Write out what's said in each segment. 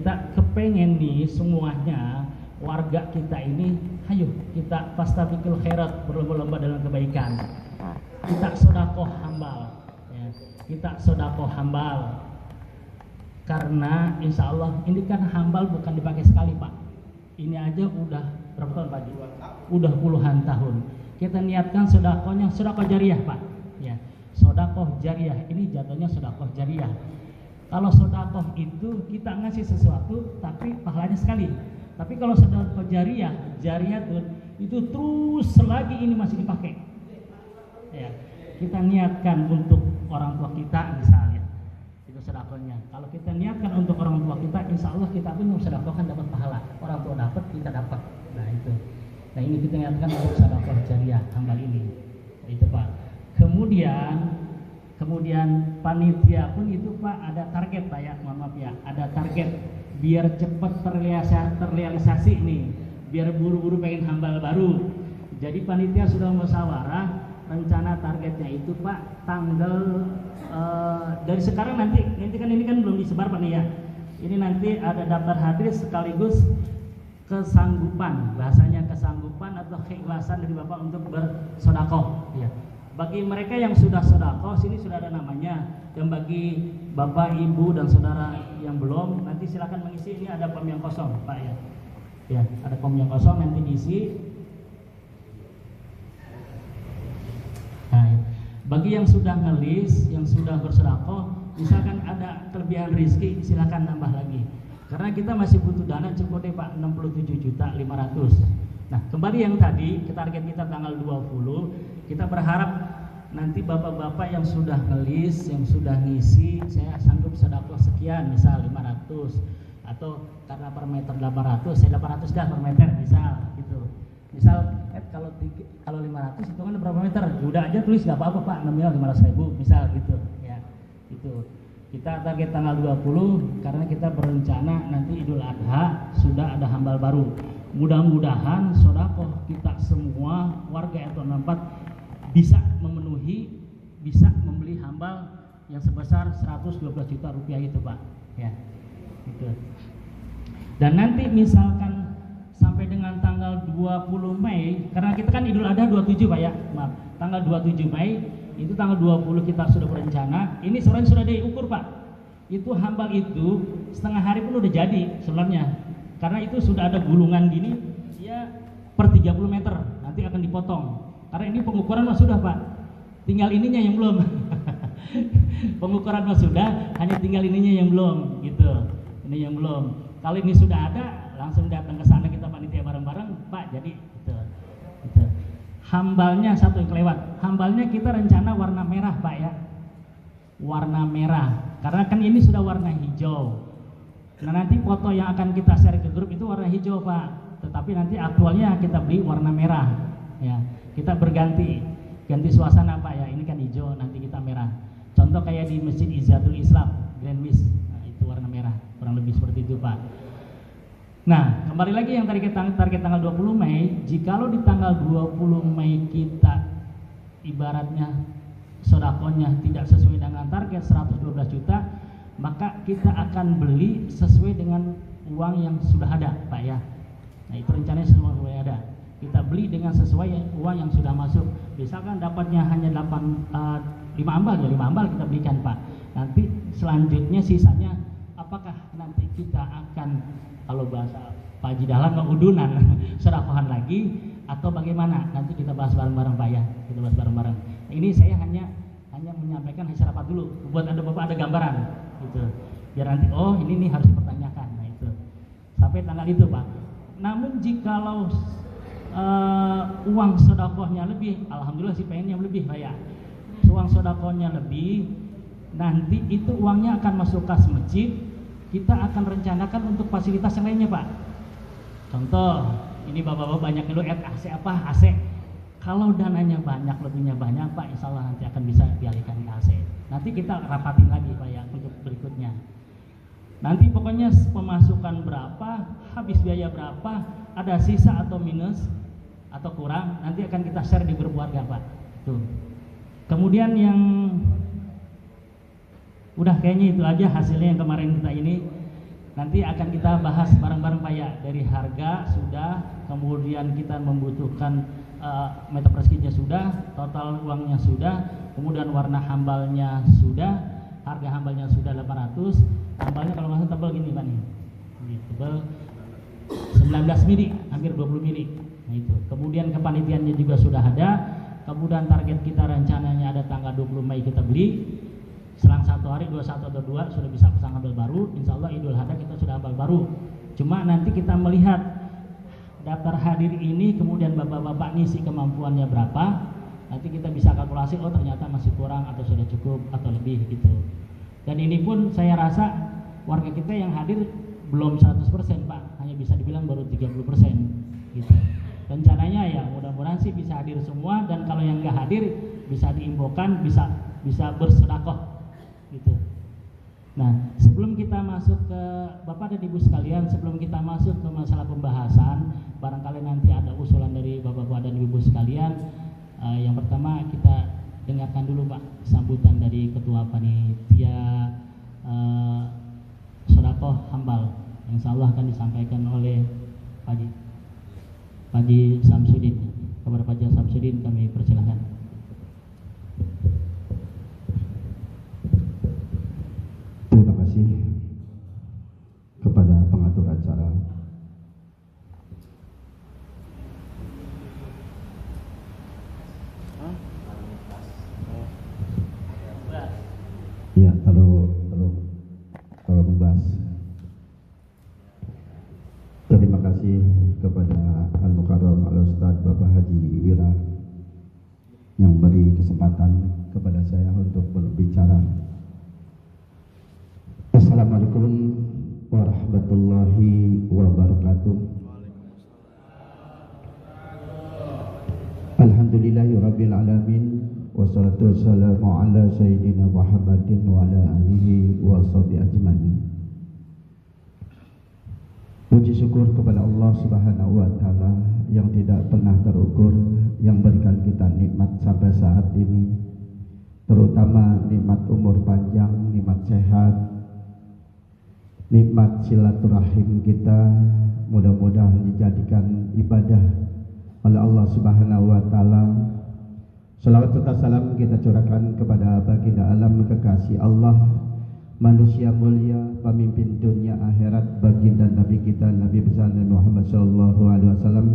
kita kepengen nih semuanya warga kita ini, ayo kita fastabiqul khairat, berlomba-lomba dalam kebaikan. Kita sedekah hambal, ya. Kita sedekah hambal. Karena insya Allah ini kan hambal bukan dipakai sekali Pak. Ini aja udah berapa tahun Pak? Udah puluhan tahun. Kita niatkan sedekahnya sedekah jariah Pak. Ya, sedekah jariah ini jatuhnya sedekah jariah. Kalau sedekah itu kita ngasih sesuatu tapi pahalanya sekali. Tapi kalau sedekah jariah itu terus selagi ini masih dipakai. Ya, kita niatkan untuk orang tua kita misalnya. Itu sedekahnya. Kalau kita niatkan untuk orang tua kita, insya Allah kita pun sedekahkan dapat pahala. Orang tua dapat, kita dapat. Nah itu. Nah ini kita niatkan untuk sedekah jariah hambal ini. Itu Pak. Kemudian panitia pun itu Pak ada target Pak ya, mohon maaf ya, ada target biar cepat terrealisasi nih, biar buru-buru pengen hambal baru. Jadi panitia sudah musyawarah, rencana targetnya itu Pak tanggal dari sekarang nanti kan ini kan belum disebar Pak nih ya. Ini nanti ada daftar hadir sekaligus kesanggupan, bahasanya kesanggupan atau keikhlasan dari Bapak untuk bersedekah ya. Bagi mereka yang sudah sedekah, sini sudah ada namanya. Dan bagi Bapak, Ibu dan saudara yang belum, nanti silakan mengisi. Ini ada form yang kosong, Pak ya. Ya, ada form yang kosong nanti diisi. Nah, ya. Bagi yang sudah ngelis, yang sudah bersedekah, misalkan ada kelebihan rezeki, silakan nambah lagi. Karena kita masih butuh dana cukup deh Pak, 67.500.000. Nah, kembali yang tadi, target kita tanggal 20, kita berharap nanti bapak-bapak yang sudah ngelis, yang sudah ngisi, saya sanggup sedekah sekian, misal 500, atau karena per meter 800, saya 800 dah per meter, misal gitu. Misal kalau 500 itu kan berapa meter? Udah aja tulis nggak apa-apa Pak, nominal 500.000, misal gitu ya. Itu. Kita target tanggal 20 karena kita berencana nanti Idul Adha sudah ada hambal baru. Mudah-mudahan sedekah kita semua warga RT 04 bisa memenuhi, bisa membeli hambal yang sebesar 112 juta rupiah itu Pak ya. Gitu. Dan nanti misalkan sampai dengan tanggal 20 Mei, karena kita kan Idul Adha 27 Pak ya, maaf, tanggal 27 Mei itu tanggal 20 kita sudah berencana, ini sebenarnya sudah diukur Pak. Itu hambal itu setengah hari pun udah jadi sebenarnya. Karena itu sudah ada gulungan gini, ya per 30 meter nanti akan dipotong. Karena ini pengukuran mah sudah Pak, tinggal ininya yang belum. Pengukuran mah sudah, hanya tinggal ininya yang belum, gitu. Ini yang belum. Kalau ini sudah ada, langsung datang ke sana kita panitia bareng-bareng, Pak. Jadi gitu. Hambalnya satu yang kelewat. Hambalnya kita rencana warna merah Pak ya, warna merah. Karena kan ini sudah warna hijau. Nah nanti foto yang akan kita share ke grup itu warna hijau Pak, tetapi nanti aktualnya kita beli warna merah ya. Kita ganti suasana Pak ya, ini kan hijau, nanti kita merah. Contoh kayak di Masjid Izzatul Islam Grand Miss, nah, itu warna merah, kurang lebih seperti itu Pak. Nah kembali lagi yang target tanggal 20 Mei, jikalau di tanggal 20 Mei kita ibaratnya sedekahnya tidak sesuai dengan target 112 juta, maka kita akan beli sesuai dengan uang yang sudah ada Pak ya. Nah itu rencananya semua sudah ada. Kita beli dengan sesuai uang yang sudah masuk. Misalkan dapatnya hanya 5 ambal ya 5 ambal kita belikan Pak. Nanti selanjutnya sisanya apakah nanti kita akan, kalau bahasa Pak Haji Dahlan udunan sedekahan lagi atau bagaimana? Nanti kita bahas bareng-bareng Pak ya. Kita bahas bareng-bareng. Nah, ini saya hanya menyampaikan hasil rapat dulu buat Bapak ada gambaran gitu. Biar nanti oh ini nih harus dipertanyakan. Nah itu. Sampai tanggal itu Pak. Namun jikalau uang sedekahnya lebih, alhamdulillah sih pengennya lebih Pak ya. Uang sedekahnya lebih, nanti itu uangnya akan masuk kas masjid. Kita akan rencanakan untuk fasilitas yang lainnya Pak. Contoh, ini bapak-bapak banyak dulu AC apa? AC. Kalau dananya banyak, lebihnya banyak Pak, insya Allah nanti akan bisa dialihkan ke AC. Nanti kita rapatin lagi Pak ya untuk berikutnya. Nanti pokoknya pemasukan berapa, habis biaya berapa, ada sisa atau minus atau kurang, nanti akan kita share di grup warga Pak. Tuh. Kemudian yang udah kayaknya itu aja hasilnya yang kemarin kita ini. Nanti akan kita bahas bareng-bareng Pak ya, dari harga sudah, kemudian kita membutuhkan meter persekinya sudah, total uangnya sudah, kemudian warna hambalnya sudah, harga hambalnya sudah 800, hambalnya kalau nggak salah tebal gini Pak nih, tebal 19 mili, hampir 20 mili. Nah itu. Kemudian kepanitiaannya juga sudah ada. Kemudian target kita rencananya ada tanggal 20 Mei kita beli. Selang 1 hari, 21 atau 2 sudah bisa pasang hambal baru. Insya Allah Idul Adha kita sudah hambal baru. Cuma nanti kita melihat daftar hadir ini, kemudian bapak-bapak ngisi kemampuannya berapa. Nanti kita bisa kalkulasi, oh ternyata masih kurang atau sudah cukup atau lebih gitu. Dan ini pun saya rasa warga kita yang hadir belum 100% Pak, hanya bisa dibilang baru 30% gitu. Rencananya ya mudah-mudahan sih bisa hadir semua, dan kalau yang nggak hadir bisa diinfokan, bisa bersedekah gitu. Nah, sebelum kita masuk ke Bapak dan Ibu sekalian, sebelum kita masuk ke masalah pembahasan, barangkali nanti ada usulan dari Bapak-bapak dan Ibu sekalian. Yang pertama kita dengarkan dulu Pak sambutan dari Ketua Panitia Sedekah Hambal yang insyaallah akan disampaikan oleh Pak Haji Samsudin. Kepada Pak Haji Samsudin kami persilahkan. Terima kasih kepada pengatur acara. Ya, terlalu membahas. Terima kasih kepada Al-Mukarram Al-Ustadz Bapak Haji Wira yang beri kesempatan kepada saya untuk berbicara. Assalamualaikum warahmatullahi wabarakatuh. Alhamdulillahirabbil alamin, wassalatu wassalamu ala sayyidina Muhammadin wa ala alihi wa sahbihi ajmain. Puji syukur kepada Allah Subhanahu wa taala yang tidak pernah terukur, yang berikan kita nikmat sampai saat ini, terutama nikmat umur panjang, nikmat sehat, nikmat silaturahim kita. Mudah-mudahan dijadikan ibadah oleh Allah Subhanahu wa taala. Salawat serta salam kita curahkan kepada baginda alam kekasih Allah, manusia mulia, pemimpin dunia akhirat, baginda Nabi kita Nabi besar Nabi Muhammad sallallahu alaihi wasallam,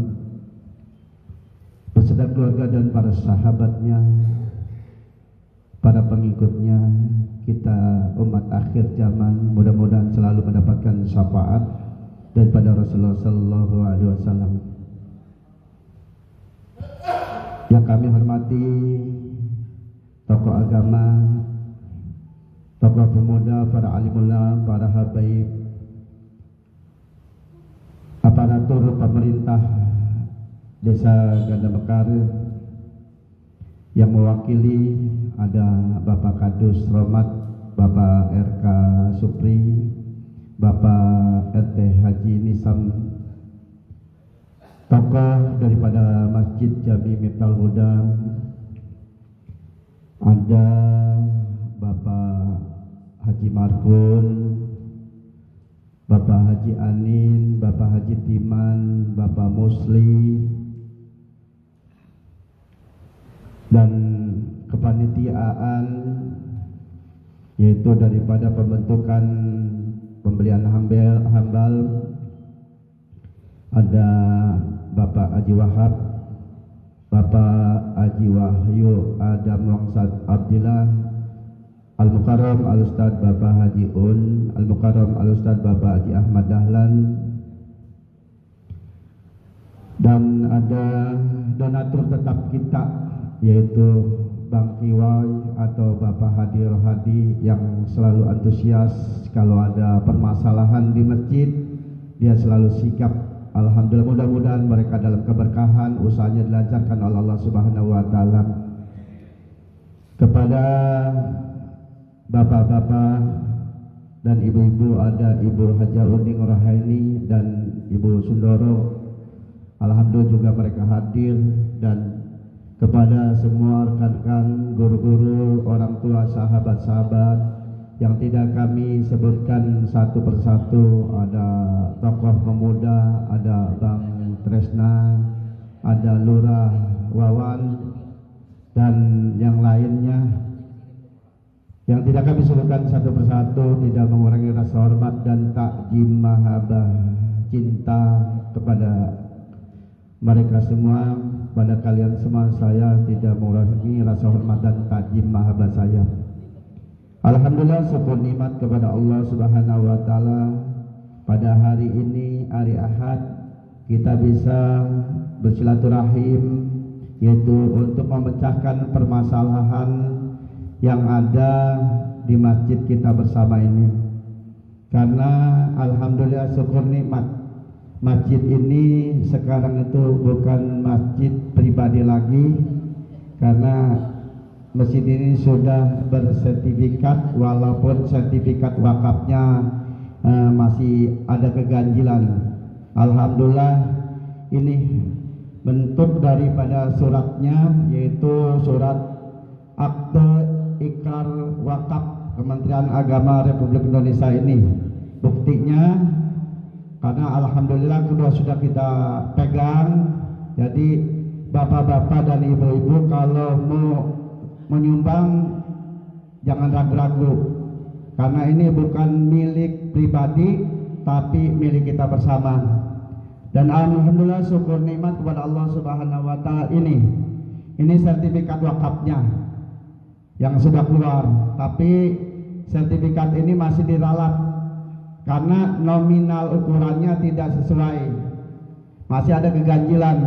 beserta keluarga dan para sahabatnya, para pengikutnya, kita umat akhir zaman, mudah-mudahan selalu mendapatkan syafaat daripada Rasulullah sallallahu alaihi wasallam. Yang kami hormati tokoh agama, tokoh pemuda, para alimullah, para habaib, aparatur pemerintah Desa Ganda Mekar yang mewakili, ada Bapak Kadus Romat, Bapak RK Supri, Bapak RT Haji Nisam, tokoh daripada Masjid Jami Miftahul Huda, ada Bapak Haji Markun, Bapak Haji Anin, Bapak Haji Timan, Bapak Musli, dan kepanitiaan, yaitu daripada pembentukan pembelian hambal, ada Bapak Haji Wahab, Bapak Haji Wahyu Adam Wangsat Abdillah, Al-Mukarram Al-Ustadz Bapak Haji Un, Al-Mukarram Al-Ustadz Bapak Haji Ahmad Dahlan, dan ada donatur tetap kita, yaitu Bang Kiwai atau Bapak Hadi Rohadi yang selalu antusias kalau ada permasalahan di masjid, dia selalu sikap. Alhamdulillah, mudah-mudahan mereka dalam keberkahan, usahanya dilancarkan oleh Allah Subhanahu wa taala. Kepada bapak-bapak dan ibu-ibu, ada Ibu Haja Unding Rahaini dan Ibu Sundoro, alhamdulillah juga mereka hadir. Dan kepada semua rekan-rekan, guru-guru, orang tua, sahabat-sahabat yang tidak kami sebutkan satu persatu, ada tokoh pemuda, ada Bang Tresna, ada Lurah Wawan, dan yang lainnya yang tidak kami sebutkan satu persatu, tidak mengurangi rasa hormat dan takjim mahabbah cinta kepada mereka semua. Pada kalian semua saya tidak mengurangi rasa hormat dan takjim mahabbah saya. Alhamdulillah, syukur nikmat kepada Allah Subhanahu wa taala, pada hari ini, hari Ahad, kita bisa bersilaturahim, yaitu untuk memecahkan permasalahan yang ada di masjid kita bersama ini. Karena alhamdulillah, syukur nikmat, masjid ini sekarang itu bukan masjid pribadi lagi, karena masjid ini sudah bersertifikat, walaupun sertifikat wakafnya masih ada keganjilan. Alhamdulillah, ini bentuk daripada suratnya, yaitu surat akte ikrar wakaf Kementerian Agama Republik Indonesia ini. Buktinya, karena alhamdulillah kedua sudah kita pegang, jadi bapak-bapak dan ibu-ibu kalau mau menyumbang jangan ragu-ragu, karena ini bukan milik pribadi tapi milik kita bersama. Dan alhamdulillah, syukur nikmat kepada Allah Subhanahu wa taala, ini sertifikat wakafnya yang sudah keluar, tapi sertifikat ini masih diralat karena nominal ukurannya tidak sesuai, masih ada keganjilan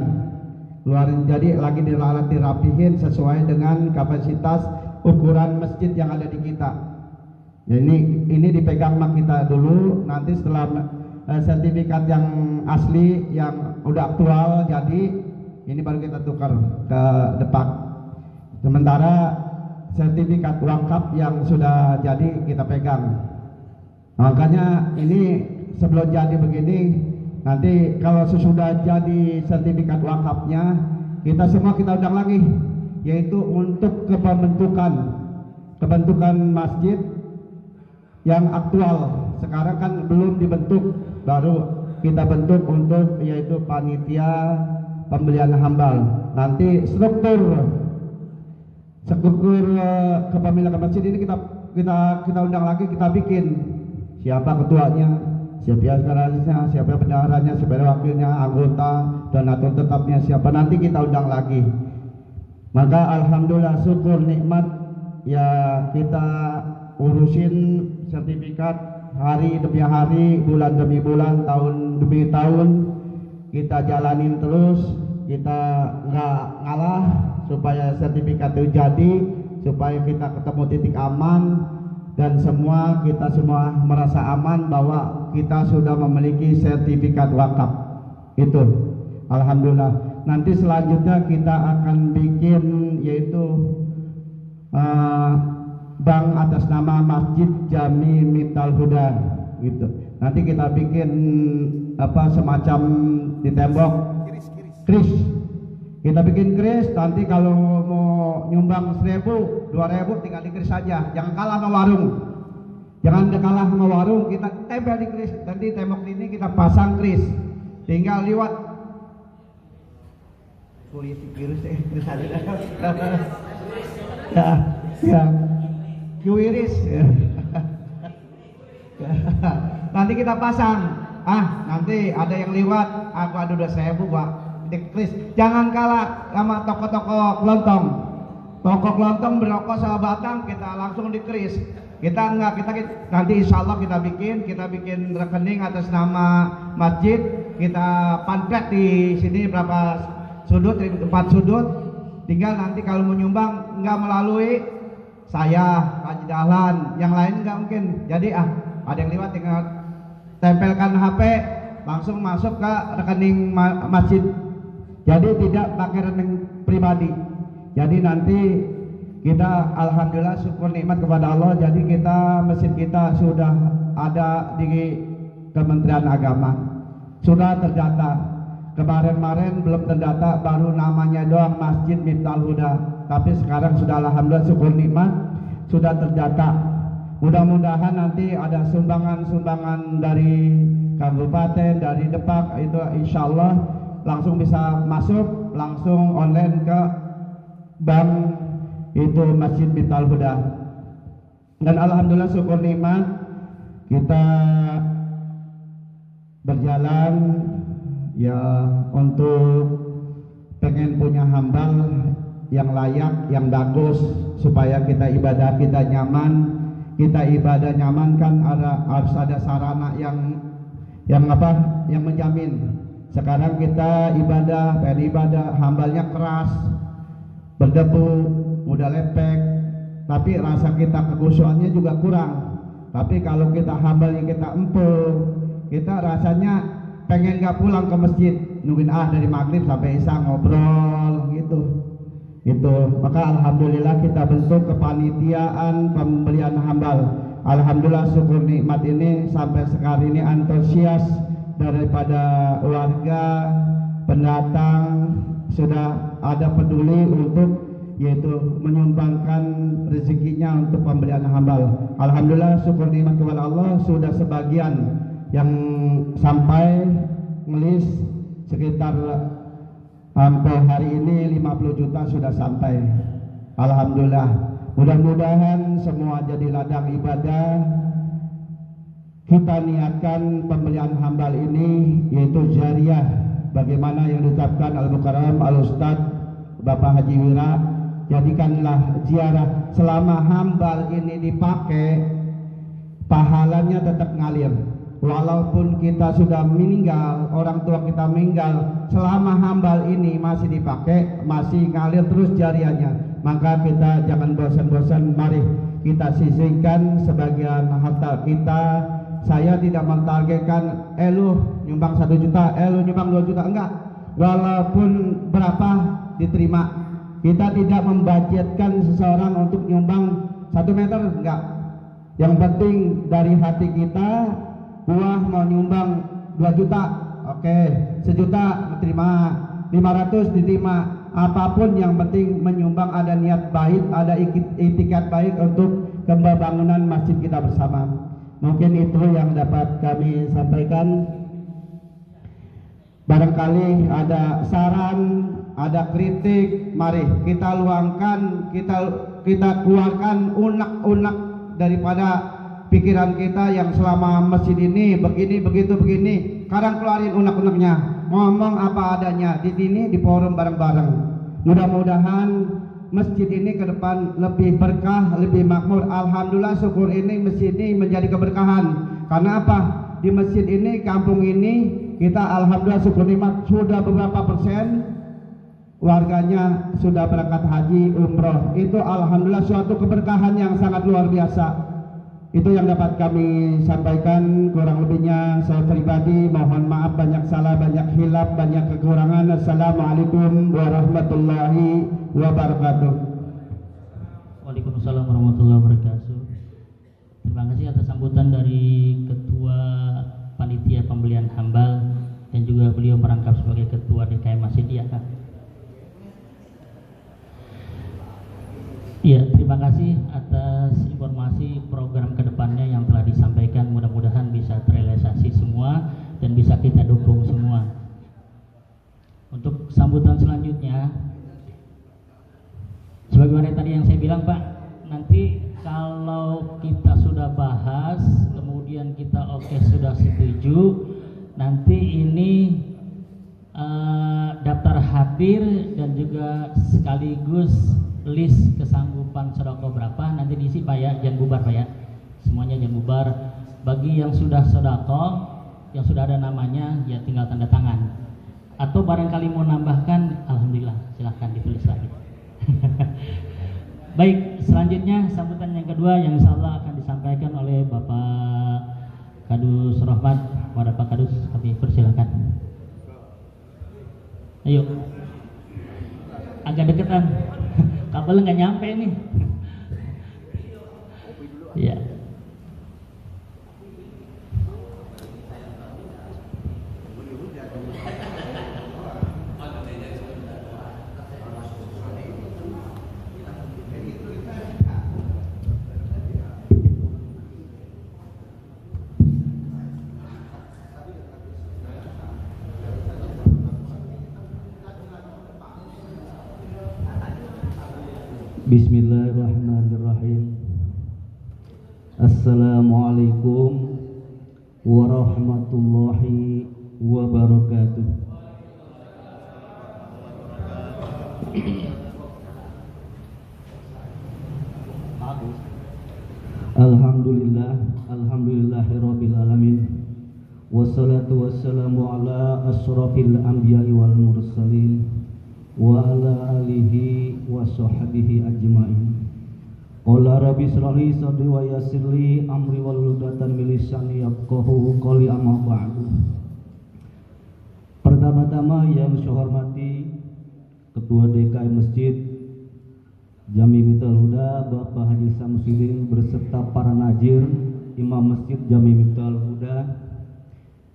keluarin, jadi lagi diralat, dirapihin sesuai dengan kapasitas ukuran masjid yang ada di kita. Ya, ini dipegang mak kita dulu, nanti setelah sertifikat yang asli yang udah aktual jadi ini baru kita tukar ke depan. Sementara sertifikat wakaf yang sudah jadi kita pegang. Makanya ini sebelum jadi begini, nanti kalau sesudah jadi sertifikat wakafnya, kita semua kita undang lagi, yaitu untuk kebentukan masjid yang aktual. Sekarang kan belum dibentuk, baru kita bentuk untuk yaitu panitia pembelian hambal. Nanti struktur kepemilikan masjid ini kita undang lagi, kita bikin siapa ketuanya, siapa sekretarisnya, siapa bendaharanya, siapa wakilnya, anggota, donatur tetapnya siapa, nanti kita undang lagi. Maka alhamdulillah, syukur nikmat ya, kita urusin sertifikat hari demi hari, bulan demi bulan, tahun demi tahun, kita jalanin terus, kita nggak ngalah supaya sertifikat itu jadi, supaya kita ketemu titik aman dan kita semua merasa aman bahwa kita sudah memiliki sertifikat wakaf itu. Alhamdulillah. Nanti selanjutnya kita akan bikin yaitu bank atas nama Masjid Jami Miftal Huda gitu. Nanti kita bikin semacam di tembok kris. Kita bikin kris, nanti kalau mau nyumbang 1.000, 2.000 tinggal di kris saja. Jangan kalah sama warung. Jangan kalah sama warung, kita tempel di kris. Nanti tembok ini kita pasang kris. Tinggal liwat polisi virus kris aja. Ya. Kiwiris. Nanti kita pasang. Nanti ada yang lewat, aku ada 2.000 Pak. Di kris. Jangan kalah sama toko-toko kelontong. Toko kelontong berokok sama batang, kita langsung di kris. Kita nanti insya Allah kita bikin rekening atas nama masjid. Kita pamflet di sini berapa sudut, 4 sudut. Tinggal nanti kalau mau nyumbang nggak melalui saya, Haji Dahlan, yang lain nggak mungkin. Jadi ada yang lewat tinggal tempelkan HP, langsung masuk ke rekening masjid. Jadi tidak pakai rekening pribadi. Jadi nanti kita alhamdulillah syukur nikmat kepada Allah. Jadi masjid kita sudah ada di Kementerian Agama, sudah terdata. Kemarin belum terdata, baru namanya doang Masjid Miftal Huda. Tapi sekarang sudah alhamdulillah syukur nikmat sudah terdata. Mudah-mudahan nanti ada sumbangan-sumbangan dari kabupaten, dari Depak, itu insya Allah langsung bisa masuk, langsung online ke bank itu Masjid Miftal Huda. Dan alhamdulillah syukur nikmat kita berjalan ya untuk pengen punya hambal yang layak, yang bagus, supaya kita ibadah kita nyaman. Kita ibadah nyaman kan harus ada sarana yang menjamin. Sekarang kita ibadah, pengen ibadah, hambalnya keras, berdebu, mudah lepek, tapi rasa kita kekhusyuannya juga kurang. Tapi kalau kita hambalnya kita empuk, kita rasanya pengen gak pulang ke masjid, nungguin dari maghrib sampai isya ngobrol gitu. Maka alhamdulillah kita bentuk kepanitiaan pembelian hambal. Alhamdulillah syukur nikmat ini sampai sekarang ini antusias daripada warga pendatang, sudah ada peduli untuk yaitu menyumbangkan rezekinya untuk pembelian hambal. Alhamdulillah syukur nikmat kepada Allah, sudah sebagian yang sampai ngelis sekitar sampai hari ini 50 juta sudah sampai. Alhamdulillah. Mudah-mudahan semua jadi ladang ibadah. Kita niatkan pembelian hambal ini yaitu jariah, bagaimana yang diucapkan Al-Mukarram Al-Ustaz Bapak Haji Wira, jadikanlah ziarah. Selama hambal ini dipakai, pahalanya tetap ngalir. Walaupun kita sudah meninggal, orang tua kita meninggal, selama hambal ini masih dipakai, masih ngalir terus jariahnya, maka kita jangan bosan-bosan. Mari kita sisihkan sebagian harta kita. Saya tidak mentargetkan lu nyumbang 1 juta, lu nyumbang 2 juta, enggak. Walaupun berapa diterima. Kita tidak membudgetkan seseorang untuk nyumbang 1 meter, enggak. Yang penting dari hati kita, gua mau nyumbang 2 juta, oke, 1 juta diterima, 500 diterima, apapun yang penting menyumbang, ada niat baik, ada itikat baik untuk pembangunan masjid kita bersama. Mungkin itu yang dapat kami sampaikan. Barangkali ada saran, ada kritik, mari kita luangkan, kita keluarkan unek-unek daripada pikiran kita yang selama masjid ini begini begitu begini. Sekarang keluarin unek-uneknya, ngomong apa adanya di sini, di forum bareng-bareng. Mudah-mudahan masjid ini ke depan lebih berkah, lebih makmur. Alhamdulillah syukur ini masjid ini menjadi keberkahan. Karena apa? Di masjid ini, kampung ini, kita alhamdulillah syukur nikmat sudah beberapa persen warganya sudah berangkat haji umroh. Itu alhamdulillah suatu keberkahan yang sangat luar biasa. Itu yang dapat kami sampaikan. Kurang lebihnya saya pribadi mohon maaf, banyak salah, banyak hilaf, banyak kekurangan. Assalamualaikum warahmatullahi wabarakatuh. Waalaikumsalam warahmatullahi wabarakatuh. Terima kasih atas sambutan dari Ketua Panitia Pembelian Hambal dan juga beliau merangkap sebagai Ketua DKM Masjid ya, Kak. Ya, terima kasih atas informasi program kedepannya yang telah disampaikan. Mudah-mudahan bisa terrealisasi semua dan bisa kita dukung semua. Untuk sambutan selanjutnya, sebagaimana tadi yang saya bilang, Pak, nanti kalau kita sudah bahas, kemudian kita sudah setuju, nanti ini daftar hadir dan juga sekaligus list kesanggupan sedekah berapa nanti diisi Pak ya, jangan bubar Pak ya, semuanya jangan bubar. Bagi yang sudah sedekah, yang sudah ada namanya ya tinggal tanda tangan, atau barangkali mau nambahkan, alhamdulillah silahkan ditulis lagi. Baik, selanjutnya sambutan yang kedua yang insyaallah akan disampaikan oleh Bapak Kadus Rahmat. Kepada Pak Kadus kami persilakan. Ayo, agak deketan. Kabel nggak nyampe nih. Iya. Bismillahirrahmanirrahim. Assalamualaikum warahmatullahi wabarakatuh. Alhamdulillahirabbil alamin. Wassalatu wassalamu ala asyrafil anbiya'i wal mursalin wa ala alihi wa sahbihi ajma'in. Qala rabbi shrah li sadri wa yassir li amri wahlul 'uqdatam min lisani yafqahu qawli, amma ba'du. Pertama-tama yang saya hormati Ketua DKM Masjid Jami Miftal Huda Bapak Haji Samsudin beserta para najir Imam Masjid Jami Miftal Huda.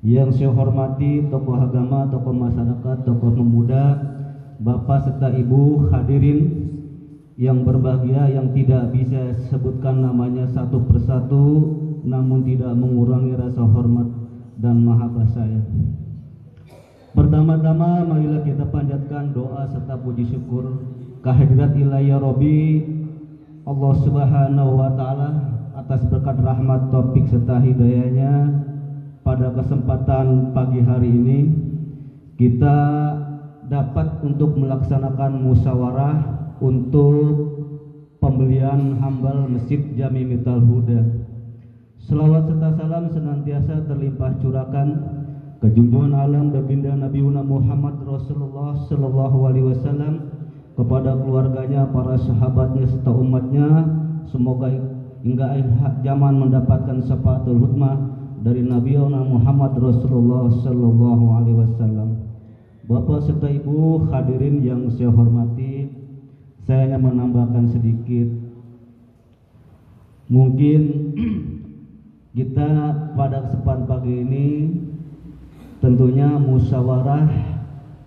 Yang saya hormati tokoh agama, tokoh masyarakat, tokoh pemuda, Bapak serta Ibu hadirin yang berbahagia, yang tidak bisa sebutkan namanya satu persatu, namun tidak mengurangi rasa hormat dan mahabbah saya. Pertama-tama marilah kita panjatkan doa serta puji syukur kehadirat ilahi Rabbi Allah Subhanahu wa taala atas berkat rahmat, taufik serta hidayahnya. Pada kesempatan pagi hari ini kita dapat untuk melaksanakan musyawarah untuk pembelian hambal Masjid Jami Miftal Huda. Selawat serta salam senantiasa terlimpah curahkan ke junjungan alam baginda Nabi Muhammad Rasulullah sallallahu alaihi wasallam, kepada keluarganya, para sahabatnya serta umatnya. Semoga hingga akhir zaman mendapatkan syafaatul hutmah dari Nabi Muhammad Rasulullah sallallahu alaihi wasallam. Bapak serta Ibu hadirin yang saya hormati, saya hanya menambahkan sedikit. Mungkin kita pada kesempatan pagi ini tentunya musyawarah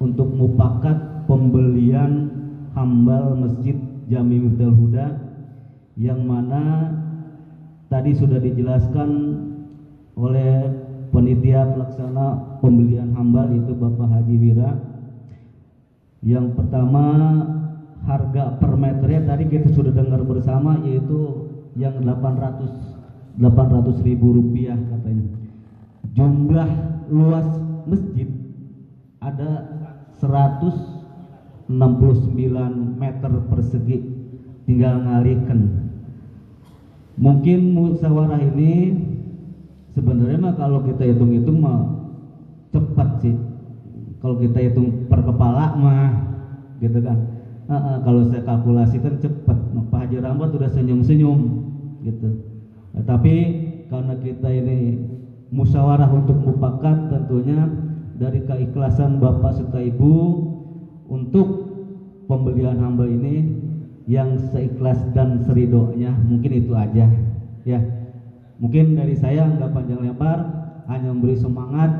untuk mufakat pembelian hambal Masjid Jami Miftal Huda, yang mana tadi sudah dijelaskan oleh panitia pelaksana pembelian hambal, itu Bapak Haji Wira. Yang pertama, harga per meternya tadi kita sudah dengar bersama, yaitu yang 800.000 rupiah katanya. Jumlah luas masjid ada 169 meter persegi, tinggal ngalihkan. Mungkin musyawarah ini sebenarnya mah kalau kita hitung-hitung mah cepat sih. Kalau kita hitung per kepala mah gitu kan. Kalau saya kalkulasikan cepat. Pak Haji Rahmat udah senyum-senyum gitu. Tapi karena kita ini musyawarah untuk mufakat, tentunya dari keikhlasan Bapak serta Ibu untuk pembelian hambal ini yang seikhlas dan seridonya, mungkin itu aja ya. Mungkin dari saya nggak panjang lebar, hanya memberi semangat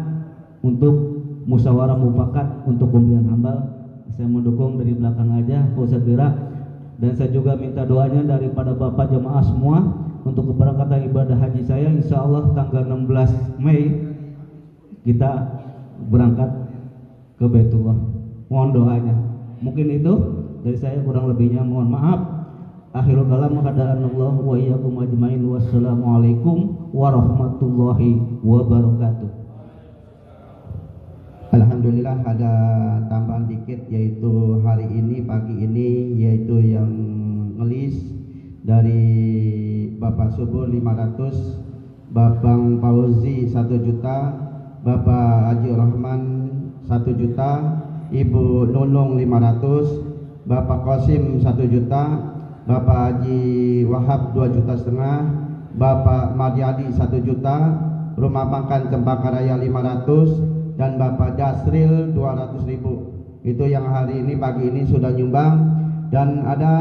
untuk musyawarah mufakat untuk pembelian hambal. Saya mendukung dari belakang aja, Pak Ustadz Wira. Dan saya juga minta doanya daripada Bapak jemaah semua untuk keberangkatan ibadah haji saya. Insya Allah tanggal 16 Mei kita berangkat ke Baitullah. Mohon doanya. Mungkin itu dari saya, kurang lebihnya mohon maaf. Akhirul kalam, hada'anallah wa iyyakum ajmain. Wassalamualaikum warahmatullahi wabarakatuh. Alhamdulillah, ada tambahan dikit, yaitu hari ini, pagi ini, yaitu yang ngelis dari Bapak Subur 500, Bapak Fauzi 1 juta, Bapak Haji Rahman 1 juta, Ibu Nunung 500, Bapak Qasim 1 juta, Bapak Haji Wahab 2,5 juta, Bapak Maryadi 1 juta, Rumah Makan Cempaka Raya 500, dan Bapak Dasril 200.000. Itu yang hari ini pagi ini sudah nyumbang. Dan ada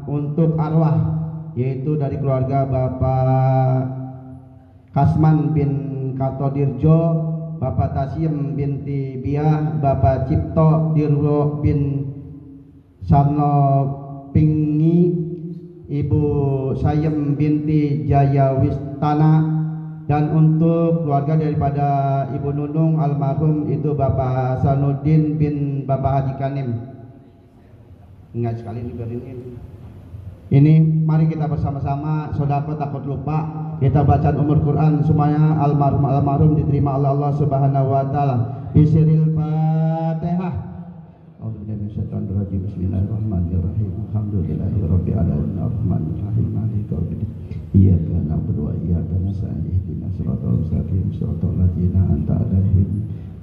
untuk arwah, yaitu dari keluarga Bapak Kasman bin Kartodirjo, Bapak Tasim binti Biah, Bapak Cipto Dirwo bin Sarno Pingi, Ibu Sayem binti Jayawistana. Dan untuk keluarga daripada Ibu Nunung almarhum, itu Bapak Hasanuddin bin Bapak Haji Kanim. Ingat sekali diberi ini. Mari kita bersama-sama sedekah takut lupa. Kita bacaan umur Quran semuanya almarhum diterima oleh Allah Subhanahu wa taala. Bisiril Fatihah. A'udzubillahi minasyaitonir rajim. Bismillahirrahmanirrahim. Alhamdulillahirabbil alamin arrahmanir rahim maliki yaumiddin. Iyyaka na'budu wa iyyaka nasta'in ihdinas siratal mustaqim siratal ladzina an'amta 'alaihim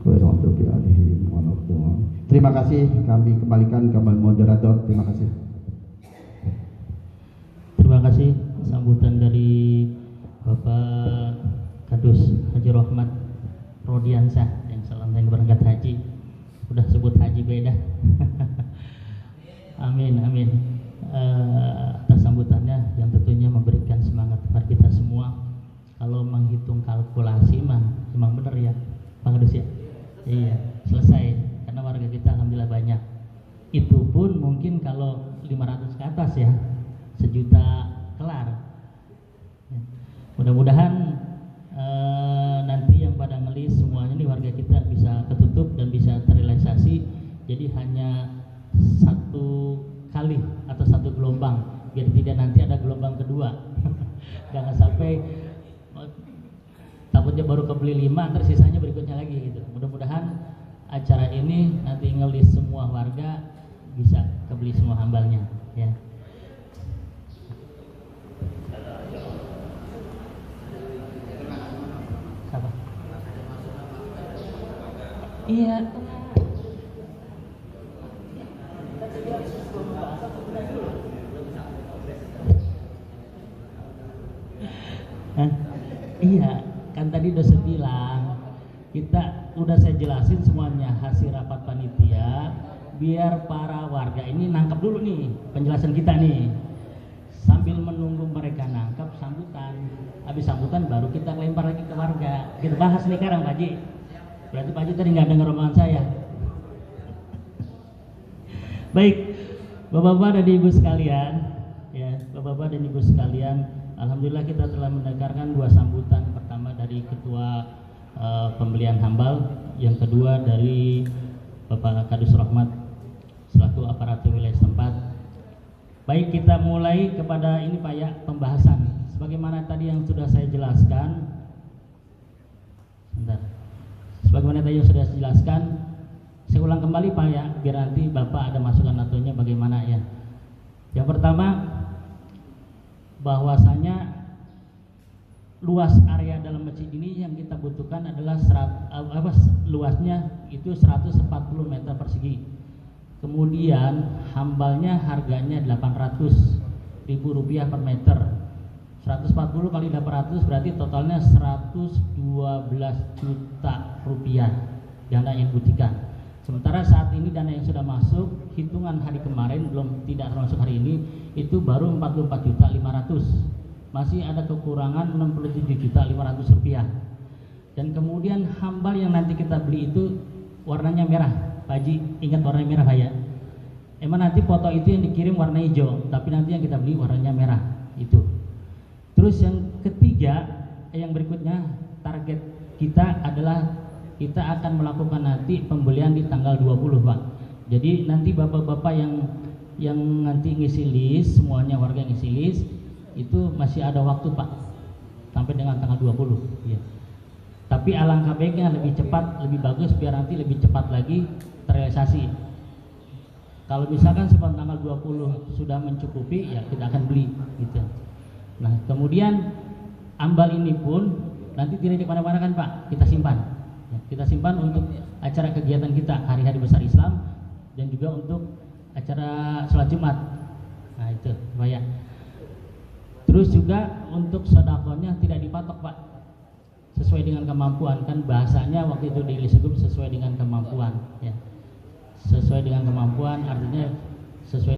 ghairil maghdubi 'alaihim waladdallin. Terima kasih, kami kembalikan ke moderator. Terima kasih. Terima kasih sambutan dari Bapak Kadus Haji Rohmat Rodiansah yang selalu berangkat haji. Udah sebut haji beda. Amin amin. Atas sambutannya yang tentunya memberikan semangat kepada kita semua. Kalau menghitung kalkulasi mah memang benar ya Pak Kadus ya. Iya selesai karena warga kita alhamdulillah banyak. Itu pun mungkin kalau 500 ke atas ya, 1 juta kelar. Mudah-mudahan nanti yang pada ngelis semuanya nih warga kita bisa ketutup dan bisa terrealisasi. Jadi hanya 1 kali atau 1 gelombang, biar tidak nanti ada gelombang kedua. Jangan sampai takutnya baru kebeli 5 terus sisanya berikutnya lagi gitu. Mudah-mudahan acara ini nanti ngelis semua warga bisa kebeli semua hambalnya ya. Apa? Iya. Iya, kan tadi udah saya bilang, kita udah saya jelasin semuanya hasil rapat panitia, biar para warga ini nangkep dulu nih penjelasan kita nih. Sambil menunggu mereka nangkep sambutan, habis sambutan baru kita lempar lagi ke warga. Kita bahas nih sekarang Pak Haji. Berarti Pak Haji tadi nggak dengar omongan saya. Baik, Bapak-bapak dan Ibu sekalian, ya Bapak-bapak dan Ibu sekalian, alhamdulillah kita telah mendengarkan 2 sambutan. Pertama dari Ketua Pembelian Hambal, yang kedua dari Bapak Kadus Rohmat selaku aparatur wilayah setempat. Baik, kita mulai kepada ini Pak ya, pembahasan. Sebagaimana tadi yang sudah saya jelaskan, sebagaimana tadi yang sudah saya jelaskan, saya ulang kembali Pak ya, biar nanti Bapak ada masukan ataunya bagaimana ya. Yang pertama, bahwasanya luas area dalam masjid ini yang kita butuhkan adalah luasnya itu 140 meter persegi. Kemudian hambalnya harganya Rp800.000 per meter. 140 kali 800 berarti totalnya 112 juta rupiah dana yang dibutuhkan. Sementara saat ini dana yang sudah masuk, hitungan hari kemarin belum tidak termasuk hari ini, itu baru 44.500.000. Masih ada kekurangan 67.500.000 rupiah. Dan kemudian hambal yang nanti kita beli itu warnanya merah. Pak Haji, ingat warna merah Pak ya? Emang nanti foto itu yang dikirim warna hijau, tapi nanti yang kita beli warnanya merah itu. Terus yang ketiga, yang berikutnya, target kita adalah kita akan melakukan nanti pembelian di tanggal 20 Pak. Jadi nanti bapak-bapak yang nanti ngisi list, semuanya warga ngisi list, itu masih ada waktu Pak, sampai dengan tanggal 20 ya. Tapi alangkah baiknya lebih cepat, lebih bagus, biar nanti lebih cepat lagi terrealisasi. Kalau misalkan sebelum tanggal 20 sudah mencukupi, ya kita akan beli gitu. Nah kemudian ambal ini pun nanti tidak kemana-mana kan Pak, kita simpan ya, kita simpan untuk acara kegiatan kita hari-hari besar Islam dan juga untuk acara sholat Jumat. Nah itu Pak ya. Terus juga untuk sedekahnya tidak dipatok Pak, sesuai dengan kemampuan, kan bahasanya waktu itu di Lisegum sesuai dengan kemampuan ya. Sesuai dengan kemampuan artinya sesuai